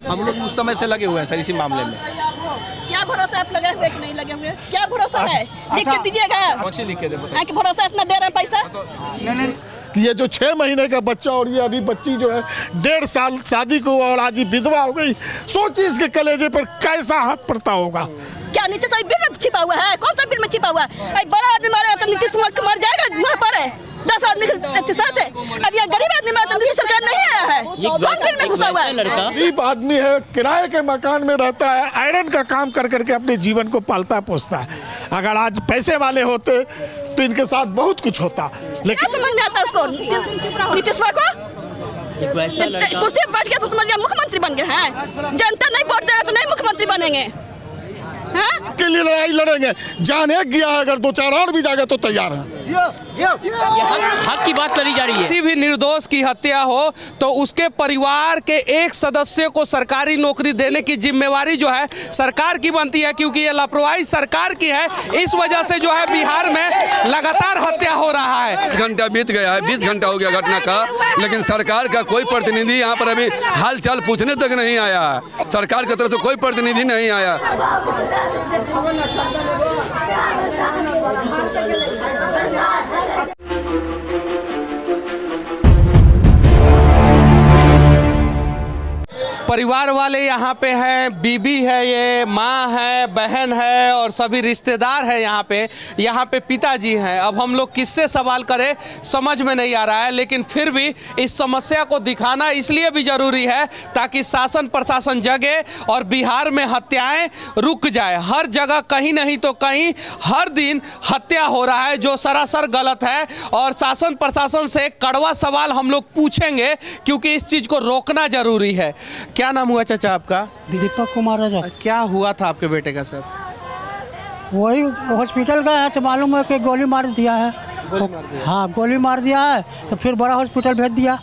हम लोग उस समय से लगे हुए हैं सर इसी मामले में। क्या भरोसा आप लगे हुए कि नहीं लगे हुए? क्या भरोसा है? लिख के दीजिएगा। कौन सी लिख के दे? कि भरोसा इतना दे रहे हैं पैसा। कि ये जो 6 महीने का बच्चा और ये अभी बच्ची जो है 1.5 साल शादी को और आज ही विधवा हो गई, सोचिए इसके कलेजे पर कैसा हाथ पड़ता होगा। क्या नीचे से बिल में छिपा हुआ है? कौन सा बिल में छिपा हुआ है? एक बड़ा आदमी मारा तो नीतीश कुमार मर जाएगा वहाँ पर है, 10 आदमी के साथ है। अब ये गरीब आदमी मारा तो नीतीश सरकार नहीं आया है, कौन बिल में घुसा हुआ है? गरीब आदमी है, किराए के मकान में रहता है, आयरन का काम कर करके अपने जीवन को पालता पोसता है। अगर आज पैसे वाले होते तो इनके साथ बहुत कुछ होता, लेकिन समझ नहीं आता उसको। नीतीश को कुर्सी बैठ गया तो समझ गया मुख्यमंत्री बन गए हैं। जनता नहीं वोट देगा तो नहीं मुख्यमंत्री बनेंगे। के लिए लड़ाई लड़ेंगे, जान एक गया है, अगर 2-4 और भी जाएगा तो तैयार है। हक की बात करी जा रही है। किसी भी निर्दोष की हत्या हो तो उसके परिवार के एक सदस्य को सरकारी नौकरी देने की जिम्मेवारी जो है सरकार की बनती है, क्योंकि ये लापरवाही सरकार की है। इस वजह से जो है बिहार में लगातार हत्या हो रहा है। 20 घंटा बीत गया है, 20 घंटा हो गया घटना का, लेकिन सरकार का कोई प्रतिनिधि यहाँ पर अभी हाल चाल पूछने तक नहीं आया है। सरकार की तरफ से कोई प्रतिनिधि नहीं आया। परिवार वाले यहाँ पे हैं, बीबी है, ये माँ है, बहन है और सभी रिश्तेदार हैं यहाँ पे पिताजी हैं। अब हम लोग किससे सवाल करें समझ में नहीं आ रहा है, लेकिन फिर भी इस समस्या को दिखाना इसलिए भी ज़रूरी है ताकि शासन प्रशासन जगे और बिहार में हत्याएं रुक जाए। हर जगह कहीं नहीं तो कहीं हर दिन हत्या हो रहा है, जो सरासर गलत है। और शासन प्रशासन से कड़वा सवाल हम लोग पूछेंगे, क्योंकि इस चीज़ को रोकना ज़रूरी है। क्या नाम हुआ चाचा आपका? दीपक कुमार राजा। क्या हुआ था आपके बेटे का साथ? वही हॉस्पिटल गया है तो मालूम है कि गोली मार दिया है। हाँ, गोली मार दिया है तो फिर बड़ा हॉस्पिटल भेज दिया,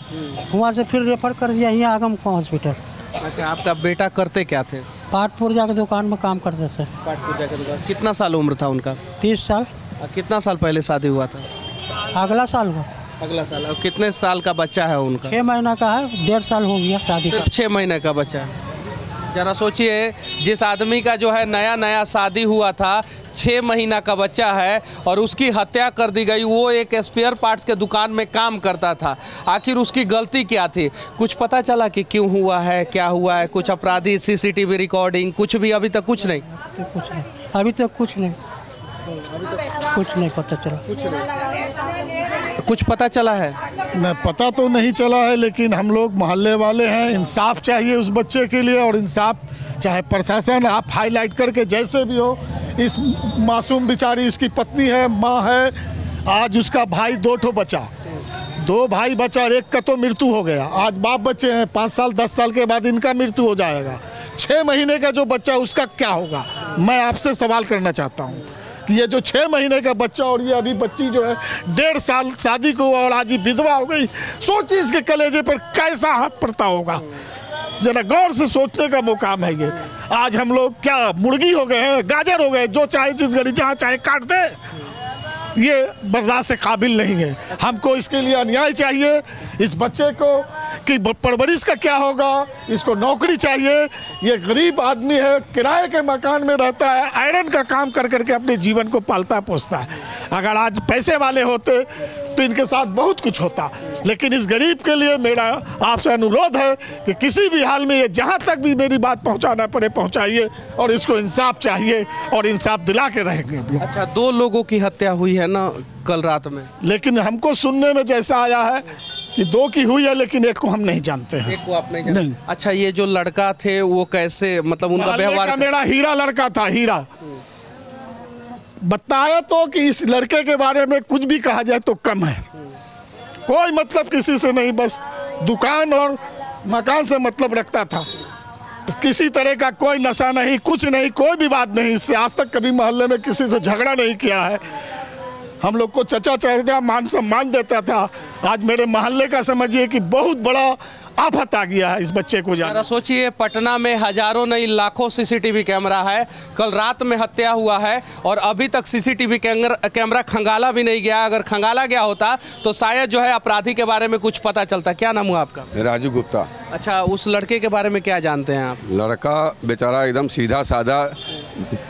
वहाँ से फिर रेफर कर दिया यहाँ आगम को हॉस्पिटल। अच्छा, आपका बेटा करते क्या थे? पाटपुर जाकर दुकान में काम करते थे। पाटपुर जाकर दुकान। कितना साल उम्र था उनका? 30 साल। कितना साल पहले शादी हुआ था? अगला साल हुआ। अगला साल। और कितने साल का बच्चा है उनका? 6 महीना का है, 1.5 साल हो गया शादी का। सिर्फ 6 महीने का बच्चा है। जरा सोचिए, जिस आदमी का जो है नया नया शादी हुआ था, 6 महीना का बच्चा है और उसकी हत्या कर दी गई। वो एक स्पेयर पार्ट्स के दुकान में काम करता था। आखिर उसकी गलती क्या थी? कुछ पता चला कि क्यों हुआ है, क्या हुआ है? कुछ अपराधी CCTV रिकॉर्डिंग कुछ भी? अभी तक कुछ नहीं। अभी तक कुछ नहीं पता चला। कुछ पता चला है? न पता तो नहीं चला है, लेकिन हम लोग मोहल्ले वाले हैं, इंसाफ चाहिए उस बच्चे के लिए। और इंसाफ चाहे प्रशासन आप हाईलाइट करके जैसे भी हो, इस मासूम बेचारी, इसकी पत्नी है, माँ है, आज उसका भाई 2 ठो बचा, 2 भाई बचा और एक का तो मृत्यु हो गया। आज बाप बच्चे हैं, 5 साल 10 साल के बाद इनका मृत्यु हो जाएगा। 6 महीने का जो बच्चा उसका क्या होगा? मैं आपसे सवाल करना चाहता हूँ कि ये जो 6 महीने का बच्चा और ये अभी बच्ची जो है 1.5 साल शादी को और आज ही विधवा हो गई, सोचिए इसके कलेजे पर कैसा हाथ पड़ता होगा। जरा गौर से सोचने का मुकाम है ये। आज हम लोग क्या मुर्गी हो गए हैं, गाजर हो गए, जो चाहे जिस घड़ी जहाँ चाहे काट दे। ये बर्दाश्त से काबिल नहीं है। हमको इसके लिए अन्याय चाहिए। इस बच्चे को कि परवरिश का क्या होगा, इसको नौकरी चाहिए। ये गरीब आदमी है, किराए के मकान में रहता है, आयरन का काम कर करके अपने जीवन को पालता पोसता है। अगर आज पैसे वाले होते तो इनके साथ बहुत कुछ होता, लेकिन इस गरीब के लिए मेरा आपसे अनुरोध है कि किसी भी हाल में ये जहाँ तक भी मेरी बात पहुँचाना पड़े पहुँचाइए, और इसको इंसाफ चाहिए और इंसाफ दिला के रहेंगे हम लोग। अच्छा, 2 लोगों की हत्या हुई है ना कल रात में, लेकिन हमको सुनने में जैसा आया है कि 2 की हुई है, लेकिन एक को हम नहीं जानते हैं। एक को आप नहीं जानते? नहीं। अच्छा, ये जो लड़का थे वो कैसे, मतलब उनका व्यवहार? मेरा हीरा लड़का था, हीरा। बताया तो कि इस लड़के के बारे में कुछ भी कहा जाए तो कम है। कोई मतलब किसी से नहीं, बस दुकान और मकान से मतलब रखता था। किसी तरह का कोई नशा नहीं, कुछ नहीं, कोई भी बात नहीं। इससे आज तक कभी मोहल्ले में किसी से झगड़ा नहीं किया है। हम लोग को चचा चचा मान सम्मान देता था। आज मेरे मोहल्ले का समझिए कि बहुत बड़ा आफत आ गया है इस बच्चे को जरा जान। सोचिए, पटना में हजारों नहीं लाखों सीसीटीवी कैमरा है। कल रात में हत्या हुआ है और अभी तक सीसीटीवी कैमरा खंगाला भी नहीं गया। अगर खंगाला गया होता तो शायद जो है अपराधी के बारे में कुछ पता चलता। क्या नाम हुआ आपका? राजू गुप्ता। अच्छा, उस लड़के के बारे में क्या जानते हैं आप? लड़का बेचारा एकदम सीधा साधा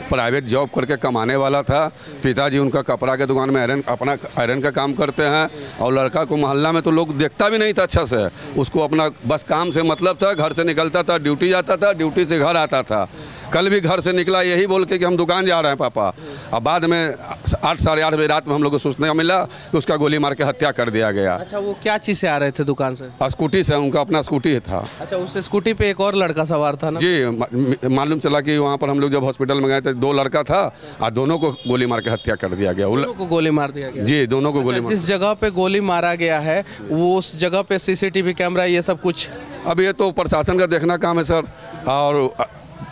प्राइवेट जॉब करके कमाने वाला था। पिताजी उनका कपड़ा के दुकान में आयरन का काम करते हैं और लड़का को मोहल्ला में तो लोग देखता भी नहीं था अच्छा से। उसको अपना बस काम से मतलब था, घर से निकलता था, ड्यूटी जाता था, ड्यूटी से घर आता था। कल भी घर से निकला यही बोल के कि हम दुकान जा रहे हैं पापा। अब बाद में 8 साढ़े 8 बजे रात में हम लोग को सूचना मिला कि उसका गोली मार के हत्या कर दिया गया। अच्छा, वो क्या चीज़ से आ रहे थे दुकान से? स्कूटी से, उनका अपना स्कूटी था। अच्छा, उस स्कूटी पे एक और लड़का सवार था ना? जी, मालूम चला कि वहाँ पर हम लोग जब हॉस्पिटल में गए थे 2 लड़का था और दोनों को गोली मार के हत्या कर दिया गया। दोनों को गोली मार दिया गया? जी, दोनों को गोली मार। जिस जगह पे गोली मारा गया है वो उस जगह पे सीसीटीवी कैमरा ये सब कुछ? अब ये तो प्रशासन का देखना काम है सर। और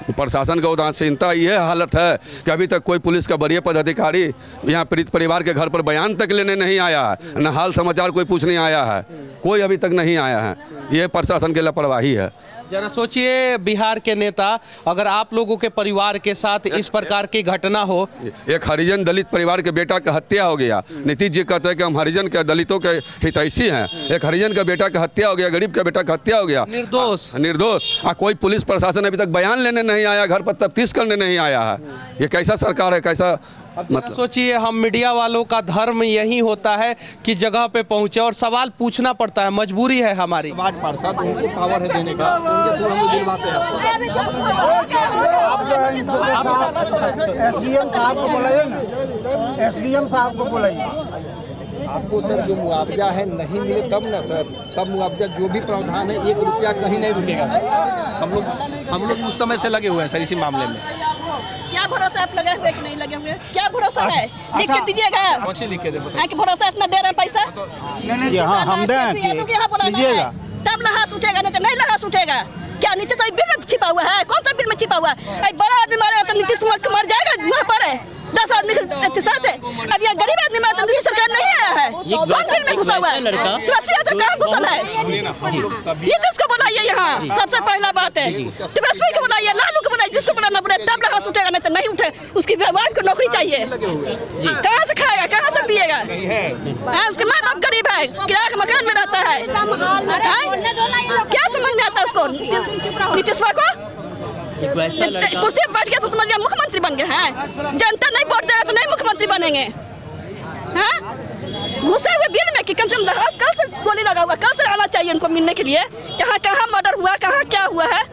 प्रशासन का उदासीनता ये हालत है कि अभी तक कोई पुलिस का वरीय पदाधिकारी यहाँ पीड़ित परिवार के घर पर बयान तक लेने नहीं आया है, न हाल समाचार कोई पूछने आया है, कोई अभी तक नहीं आया है। ये प्रशासन की लापरवाही है। जरा सोचिए, बिहार के नेता अगर आप लोगों के परिवार के साथ इस प्रकार की घटना हो। एक हरिजन दलित परिवार के बेटा का हत्या हो गया। नीतीश जी कहते हैं कि हम हरिजन के दलितों के हितैषी हैं। एक हरिजन का बेटा का हत्या हो गया, गरीब का बेटा का हत्या हो गया, निर्दोष। कोई पुलिस प्रशासन अभी तक बयान लेने नहीं आया, घर पर तफ्तीश करने नहीं आया है। ये कैसा सरकार है, कैसा मतलब? सोचिए, हम मीडिया वालों का धर्म यही होता है कि जगह पे पहुंचे और सवाल पूछना पड़ता है, मजबूरी है हमारी। वार्ड पार्षद उनको पावर है देने का, उनके थ्रू हम लोग दिलवाते हैं। एसडीएम साहब को बुलाइए ना, एसडीएम साहब को बुलाइए। आपको सर जो मुआवजा है नहीं मिले तब ना सर, सब मुआवजा जो भी प्रावधान है 1 रुपया कहीं नहीं रुकेगा सर। हम लोग उस समय से लगे हुए हैं सर इसी मामले में। क्या भरोसा आप लगे हुए कि नहीं लगे हुए? क्या भरोसा है? लिख के दीजिएगा। कौन सी लिख के दे? कि भरोसा इतना दे रहे हैं पैसा? यहाँ हम दें लीजिएगा, तब लहास उठेगा, नहीं तो नहीं लहास उठेगा। क्या नीचे से बिल में छिपा हुआ है? कौन सा बिल में छिपा हुआ है? बड़ा आदमी मारेगा तो नीतीश कुमार मर जाएगा वहाँ पर है। 10 आदमी के साथ है। अब यहाँ गरीब आदमी मारा तो नीतीश सरकार नहीं आया है। कौन बिल में घुसा हुआ है? 80,000 कहाँ घुसा है? नीतीश को बुलाइए यहाँ, सबसे पहला बात है। तिवारी को बुलाइए, लालू को बुलाइए, जिसको बुलाना बुलाए, तब लहास उठेगा, नहीं तो नहीं उठे। उसकी व्यवहार को नौकरी चाहिए। कहाँ से खाएगा, कहाँ से पिएगा? उसके माँ बाप गरीब है, किराए के मकान में रहता है। क्या समझ में आता है उसको? नीतीश को कुर्सी पर बैठ गया तो समझ गया मुख्यमंत्री बन गए हैं। जनता नहीं वोट देगा तो नहीं मुख्यमंत्री बनेंगे। घुसे हुए बिल में कि कम से कम कल से गोली लगा हुआ, कल से आना चाहिए उनको मिलने के लिए। कहाँ मर्डर हुआ, कहाँ क्या हुआ है,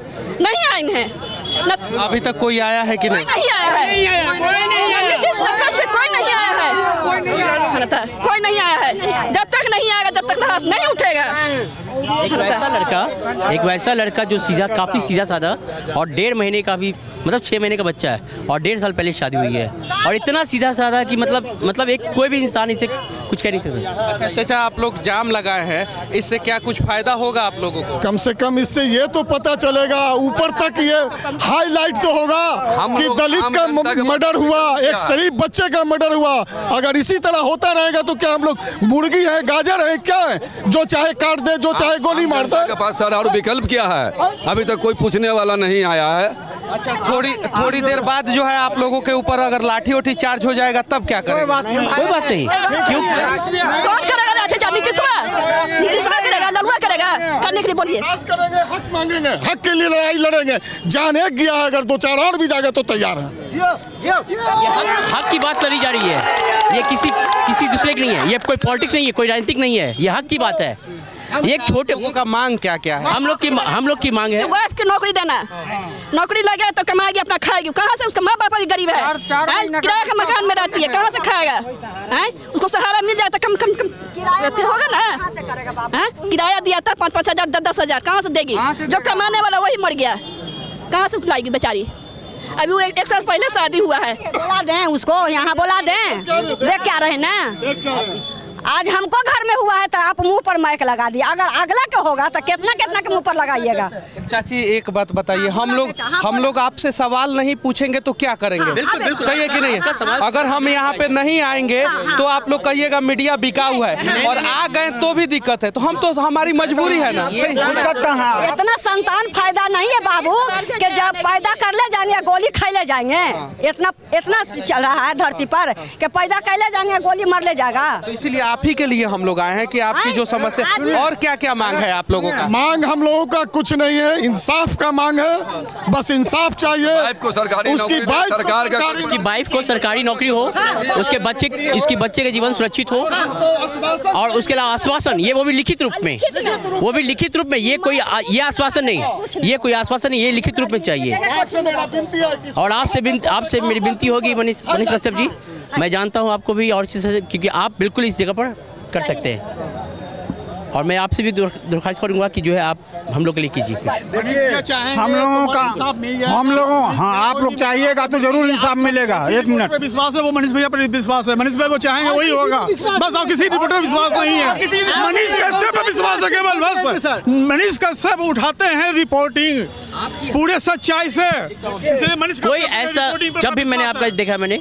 नहीं आए हैं। अभी तक कोई आया है कि नहीं? नहीं आया है, कोई नहीं आया है, कोई नहीं आया है। जब तक नहीं आएगा तब तक लहास नहीं उठेगा। एक वैसा लड़का जो काफ़ी सीधा साधा और 1.5 महीने का भी मतलब 6 महीने का बच्चा है और 1.5 साल पहले शादी हुई है और इतना सीधा साधा कि मतलब एक कोई भी इंसान इसे कुछ कह नहीं सकता। अच्छा चाचा, आप लोग जाम लगाए हैं, इससे क्या कुछ फायदा होगा आप लोगों को? कम से कम इससे ये तो पता चलेगा, ऊपर तक ये हाईलाइट तो होगा कि दलित का मर्डर हुआ, एक शरीफ बच्चे का मर्डर हुआ। अगर इसी तरह होता रहेगा तो क्या हम लोग मुर्गी है, गाजर है, क्या है, जो चाहे काट दे, जो चाहे गोली मार दे? के पास सर और विकल्प क्या है? अभी तक कोई पूछने वाला नहीं आया है। अच्छा, थोड़ी देर बाद जो है आप लोगों के ऊपर अगर लाठी उठी चार्ज हो जाएगा तब क्या करेंगे? कोई बात नहीं। क्यों? कौन करेगा लाठी चार्ज? नीतीश करेगा, ललुआ करेगा, करने के लिए बोलिए। हक मांगेंगे, हक के लिए लड़ाई लड़ेंगे। जान एक गया है, अगर 2-4 और भी जाएगा तो तैयार है। हक की बात लड़ी जा रही है, ये किसी दूसरे की नहीं है, ये कोई पॉलिटिक्स नहीं है, कोई राजनीतिक नहीं है, ये हक की बात है। एक छोटे लोगों का मांग क्या है? हम लोग की मांग है वाइफ की नौकरी देना। नौकरी लगे तो कमाएगी, अपना खाएगी। कहाँ से? उसका माँ बाप भी गरीब है, किराए के मकान में रहती है, कहाँ से खाएगा? उसको सहारा मिल जाए तो कम होगा ना। किराया दिया था 5-5 हज़ार, 10-10 हज़ार, कहाँ से देगी? जो कमाने वाला वही मर गया, कहाँ से लाएगी बेचारी? अभी वो 1 साल पहले शादी हुआ है। बोला दें उसको, यहाँ बोला दें, देख क्या रहे ना। आज हमको घर में हुआ है तो आप मुंह पर माइक लगा दिए, अगर अगला का होगा तो कितना कितना के मुंह पर लगाइएगा। चाची एक बात बताइए, हम लोग आपसे सवाल नहीं पूछेंगे तो क्या करेंगे? सही है कि नहीं है? अगर हम यहाँ पे नहीं आएंगे तो आप लोग कहिएगा मीडिया बिकाऊ है, और आ गए तो भी दिक्कत है, तो हम तो हमारी मजबूरी है ना। सही दिक्कत कहाँ? इतना संतान फायदा नहीं है बाबू कि जब पैदा कर ले जाएंगे गोली खा ले जाएंगे। इतना चल रहा है धरती पर कि पैदा कर ले जाएंगे गोली मर ले जाएगा। तो इसीलिए आप ही के लिए हम लोग आए हैं कि आपकी जो समस्या, और क्या क्या मांग है आप लोगों का? मांग हम लोगों का कुछ नहीं है, इंसाफ का मांग है, बस इंसाफ चाहिए। उसकी वाइफ को सरकारी नौकरी हो, उसके बच्चे के जीवन सुरक्षित हो, और उसके अलावा आश्वासन, ये वो भी लिखित रूप में, ये कोई ये आश्वासन नहीं, ये लिखित रूप में चाहिए। और आपसे मेरी विनती होगी मनीष कश्यप जी, मैं जानता हूँ आपको भी, और क्योंकि आप बिल्कुल इस जगह पर कर सकते हैं, और मैं आपसे भी दरख्वास्त करूंगा कि जो है आप हम लोग के लिए कीजिए कुछ। हम लोगों हाँ, आप लोग चाहिएगा तो जरूर इंसाफ मिलेगा। 1 मिनट विश्वास है, वो मनीष भैया पर विश्वास है, मनीष भैया को चाहेंगे वही होगा, बस। और किसी रिपोर्टर पर विश्वास नहीं है, मनीष कश्यप पर विश्वास है केवल, बस। मनीष कश्यप उठाते हैं रिपोर्टिंग पूरे सच्चाई से, इसलिए मनीष कोई ऐसा जब भी मैंने आपका देखा, मैंने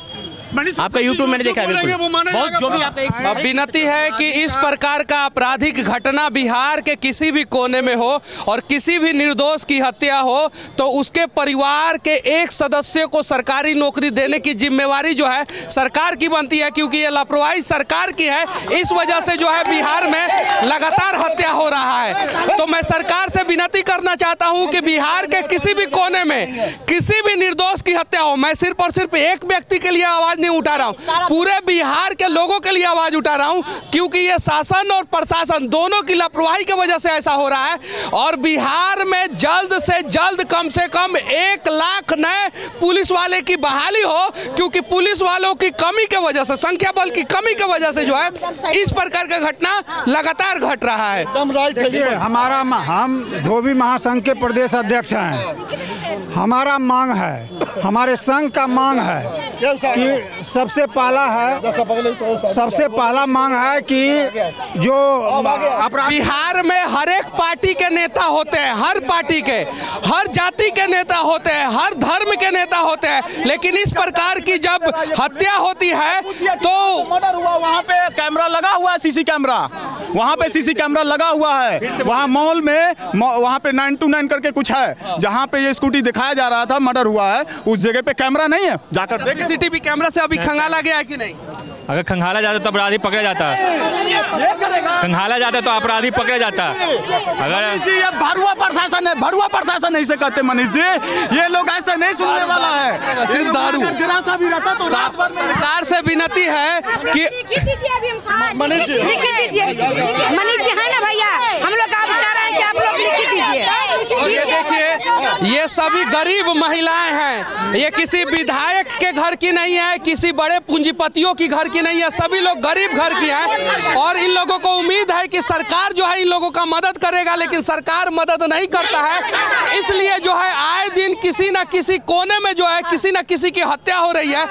आपका यूट्यूब मैंने देखा है, बिल्कुल बहुत जो भी आपका अब विनती है कि इस प्रकार का आपराधिक घटना बिहार के किसी भी कोने में हो और किसी भी निर्दोष की हत्या हो तो उसके परिवार के एक सदस्य को सरकारी नौकरी देने की जिम्मेवारी जो है सरकार की बनती है, क्योंकि ये लापरवाही सरकार की है। इस वजह से जो है बिहार में लगातार हत्या हो रहा है। तो मैं सरकार से विनती करना चाहता हूं कि बिहार के किसी भी कोने में किसी भी निर्दोष की हत्या हो, मैं सिर्फ और सिर्फ एक व्यक्ति के लिए आवाज नहीं उठा रहा हूं, पूरे बिहार के लोगों के लिए आवाज उठा रहा हूं, क्योंकि ये शासन और प्रशासन दोनों की लापरवाही की वजह से ऐसा हो रहा है। और बिहार में जल्द से जल्द कम से कम 1 लाख नए पुलिस वाले की बहाली हो, क्योंकि पुलिस वालों की कमी की वजह से, संख्या बल की कमी की वजह से जो है इस प्रकार का घटना लगातार घट रहा है। हम धोबी महासंघ के प्रदेश अध्यक्ष हैं। हमारा मांग है, हमारे संघ का मांग है कि सबसे पहला मांग है कि जो बिहार में हर एक पार्टी के नेता होते हैं, हर पार्टी के, हर जाति के नेता होते हैं, हर धर्म के नेता होते हैं, लेकिन इस प्रकार की जब हत्या होती है तो मर्डर हुआ, वहाँ पे कैमरा लगा हुआ है, सीसी कैमरा, वहाँ पे सीसी कैमरा लगा हुआ है, वहाँ मॉल में वहाँ पे 929 करके कुछ है, जहाँ पे ये स्कूटी दिखाया जा रहा था, मर्डर हुआ है, उस जगह पे कैमरा नहीं है, जाकर देखें। सीसीटीवी कैमरा से अभी खंगाला गया है कि नहीं? अगर खंगाला जाता तो अपराधी पकड़ा जाता, खंगाला जाता तो अपराधी पकड़ा जाता। अगर ये भरुआ प्रशासन है, भरुआ प्रशासन ऐसे कहते मनीष जी, ये लोग ऐसे नहीं सुनने वाला है, सिर्फ दारू गिराता भी रहता। तो सरकार से विनती है कि मनीष जी है ना भैया, हम लोग आप चाह रहे हैं कि आप लोग लिख दीजिए। ये देखिए, ये सभी गरीब महिलाएं हैं, ये किसी विधायक के घर की नहीं है, किसी बड़े पूंजीपतियों की घर की नहीं है, सभी लोग गरीब घर की हैं। और इन लोगों को उम्मीद है कि सरकार जो है इन लोगों का मदद करेगा, लेकिन सरकार मदद नहीं करता है। इसलिए जो है आए दिन किसी न किसी कोने में जो है किसी न किसी की हत्या हो रही है।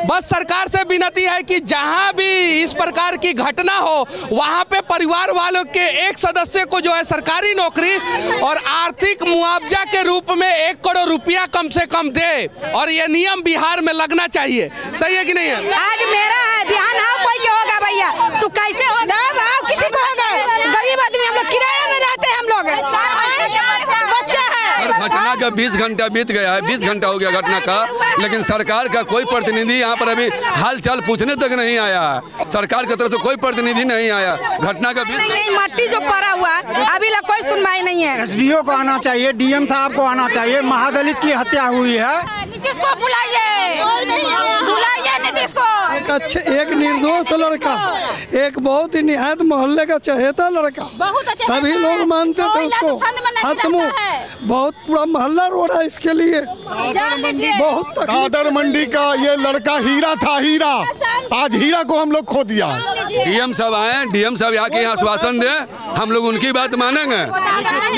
बस सरकार से विनती है कि जहां भी इस प्रकार की घटना हो वहां पे परिवार वालों के एक सदस्य को जो है सरकारी नौकरी और आर्थिक मुआवजा के रूप में 1 करोड़ रुपया कम से कम दे, और ये नियम बिहार में लगना चाहिए। सही है कि नहीं है? आज मेरा है, बिहान आओ कोई के होगा भैया, तो कैसे होगा? किसी को होगा? गरीब आदमी, हम लोग किराए में रहते हैं, हम लोग बच्चा है। घटना का 20 घंटा बीत गया है, 20 घंटा हो गया घटना का, लेकिन सरकार का कोई प्रतिनिधि यहाँ पर अभी हाल चाल पूछने तक नहीं आया है। सरकार की तरफ से कोई प्रतिनिधि नहीं आया। घटना का मट्टी जो पड़ा हुआ अभी तक कोई सुनवाई नहीं है। एसडीओ को आना चाहिए, डीएम साहब को आना चाहिए। महादलित की हत्या हुई है, नीतीश को बुलाइए, बुलाइए नीतीश को। एक निर्दोष लड़का, एक बहुत ही निहायत मोहल्ले का चहेता लड़का, सभी लोग मानते थे उसको, हसमुख, बहुत पूरा मोहल्ला रो रहा है इसके लिए। बहुत कादर मंडी का ये लड़का हीरा था, हीरा, आज हीरा को हम लोग खो दिया। डीएम साहब आए, डीएम साहब यहाँ के आश्वासन दें हम लोग उनकी बात मानेंगे?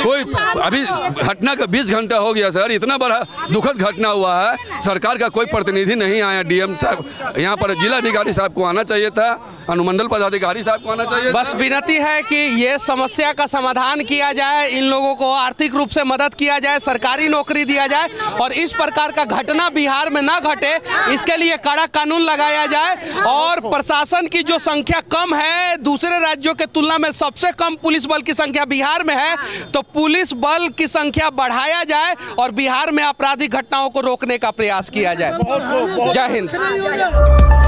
कोई अभी घटना का 20 घंटा हो गया सर, इतना बड़ा दुखद घटना हुआ है, सरकार का कोई प्रतिनिधि नहीं आया। डीएम साहब यहाँ पर, जिलाधिकारी साहब को आना चाहिए था, अनुमंडल पदाधिकारी साहब को आना चाहिए। बस विनती है कि ये समस्या का समाधान किया जाए, इन लोगों को आर्थिक रूप से मदद किया जाए, सरकारी नौकरी दिया जाए और इस प्रकार का घटना बिहार में ना घटे, इसके लिए कड़ा कानून लगाया जाए। और प्रशासन की जो संख्या कम है, दूसरे राज्यों के तुलना में सबसे कम पुलिस बल की संख्या बिहार में है, तो पुलिस बल की संख्या बढ़ाया जाए और बिहार में आपराधिक घटनाओं को रोकने का प्रयास किया जाए। जय हिंद।